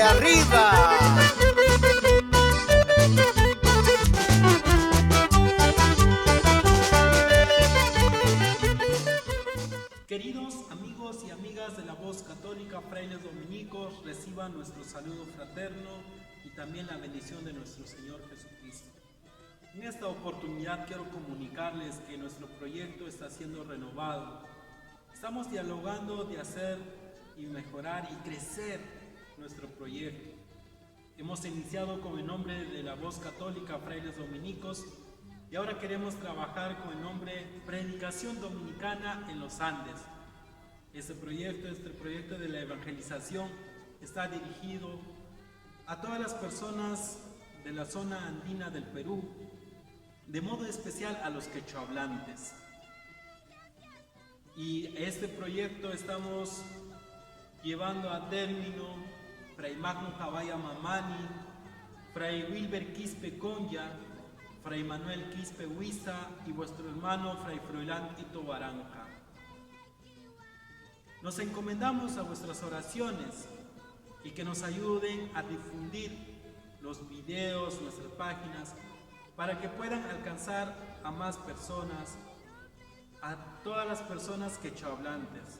arriba. Queridos amigos y amigas de la Voz Católica, frailes dominicos, reciban nuestro saludo fraterno y también la bendición de nuestro Señor Jesucristo. En esta oportunidad quiero comunicarles que nuestro proyecto está siendo renovado. Estamos dialogando de hacer y mejorar y crecer nuestro proyecto. Hemos iniciado con el nombre de la Voz Católica, frailes dominicos, y ahora queremos trabajar con el nombre Predicación Dominicana en los Andes. Este proyecto de la evangelización está dirigido a todas las personas de la zona andina del Perú, de modo especial a los quechohablantes. Y este proyecto estamos llevando a término Fray Magno Javaya Mamani, Fray Wilber Quispe Conya, Fray Manuel Quispe Huiza y vuestro hermano Fray Froilán Tito Baranja. Nos encomendamos a vuestras oraciones y que nos ayuden a difundir los videos, nuestras páginas, para que puedan alcanzar a más personas, a todas las personas quechohablantes.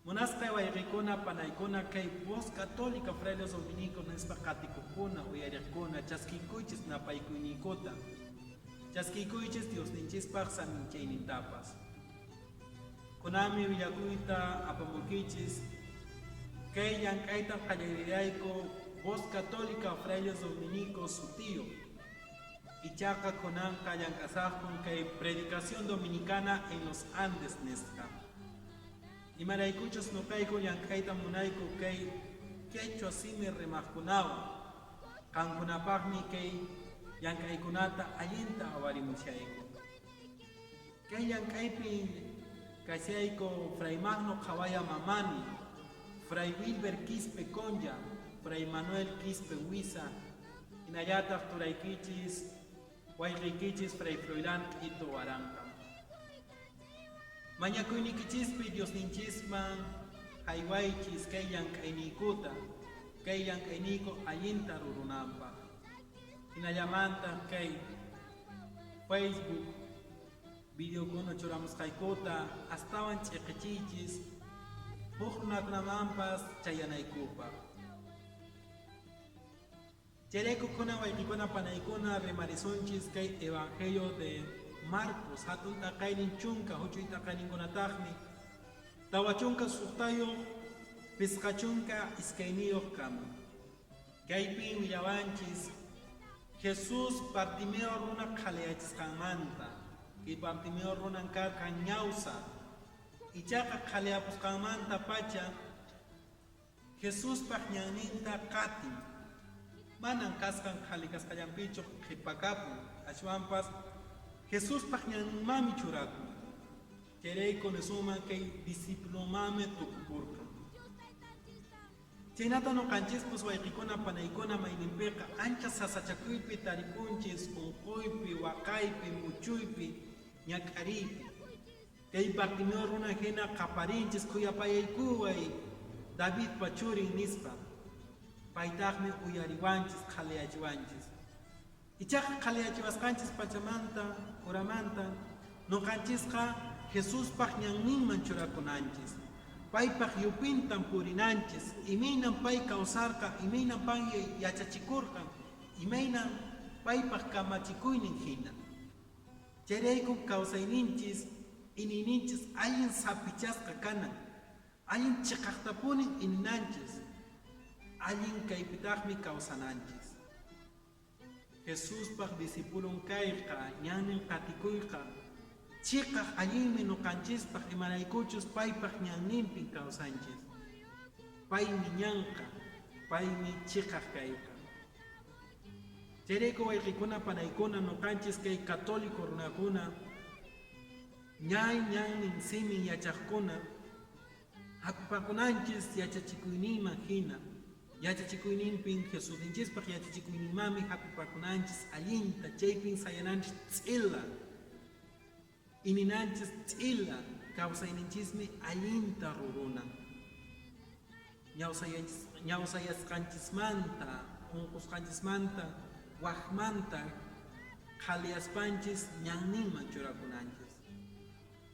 Monasca wayrikuna panaykuna kay Voz Católica frailes dominicos nespa qatikukuna uyarikuna chaskikuychis napaykuynikuta chaskikuychis Diosninchispaq saminchaynintapas kunami willakuyta apamurkichis kay llank'ayta qallarirayku Voz Católica frailes dominicos sutío ichaqa kunanqa llank'asaqkun kay Predicación Dominicana en los Andes nesqa. Y maraykuchos no caigo yankaita munaiku kay quechua simi remajkunawa kankunapaqmi kay yankaykunata allinta awarimushayku. Kay yankaypi kashayku Fray Magno Javaya Mamani, Fray Wilber Quispe Conya, Fray Manuel Quispe Huiza, inayataq turaykichis wayqiykichis Fray Froilán Tito Baranja. Mañakuynikichispi Diosninchisman haywaychis kay llank'ayniykuta, kay llank'ayniyku allinta rurunanpaq. Hinallamanta kay Facebook videokuna churamusqaykuta astawan ch'iqichiychis huk runakunamanpas chayanaykupaq. Chayraykukuna wayqikuna panaykuna rimarisunchis kay Evangelio de Marcos, hatun taqaynin chunka, huchuy taqayninkunataqmi tawa chunka suqtayuq, pisqa chunka iskayniyuq kama. Kaypi willawanchis Jesús Bartimeo runa qhaliyachisqanmanta, kay Bartimeo runan karqan ñawsa, ichaqa qhaliyapusqanmanta pacha Jesúspaq ñanninta qatin, manan kasqan qhalikasqallanpichu qhipakapun, ashwanpas Jesús pañanmami churaku. Chayrayku nesuman kay discípulomami tukupurqa. Chaynata noqanchispus wayqikuna panaykuna mayninpiqa ancha sasachakuypi taripunchis, unquypi, waqaypi, muchuypi, ñak'ariypi. Kay Bartimeo runa hina qaparinchis kuyapayaykuway David pachurin nispa. Paytaqmi uyariwanchis, qhaliyachiwanchis. Ichaqa qhaliyachiwasqanchis pachamanta, uramanta, nuqanchisqa Jesuspaq ñanninman churakunanchis. Paypaq yupintan purinanchis, imaynan pay kawsarqa, imaynan pay yachachikurqan, imaynan paypaq kamachikuynin hina. Chayrayku kawsayninchis, inininchis allin sapichasqa kanan, allin chiqaqtapunin ininanchis, allin kaypitaqmi kawsananchis. Jesuspaq discipulun kayqa, ñannin qatikuyqa, chiqaq allinmi nuqanchispaq imaraykuchus paypaq ñanninpin kawsanchis. Paymi ñanqa, paymi chiqaq kayqa. Chayrayku wayqikuna panaykuna nuqanchis kay católico runakuna, ñannin simin yachaqkuna, hapipakunanchis yachachikuyniyman hina. Yachachikuyninpin Jesusinchispaq yachachikuyninmanmi hapipakunanchis allinta, chaypin sayananchis tz'ila, ininanchis tz'ila, kawsayninchismi allinta rurunan. ñawsayasqanchismanta, unqusqanchismanta, waqmanta, qhaliaspanchis ñanninman churakunanchis.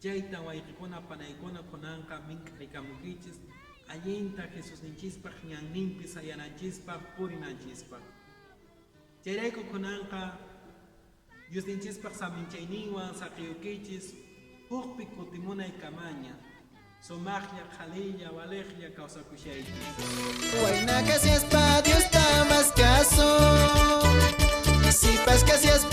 Chayta wayqikuna panaykuna kunanqa mink'aykamunkichis, allinta Jesús ninchispaq ñanninpi sayananchispaq purinanchispaq. Chayrayku kunanqa Dios ninchispaq saminchayninwan saqiyukichis hukpi kutimunay kamaña. Somaqlla, qhalilla, valejlla kawsakushaychis. Huayna casi es pa Dios ta más caso. Y si pas casi es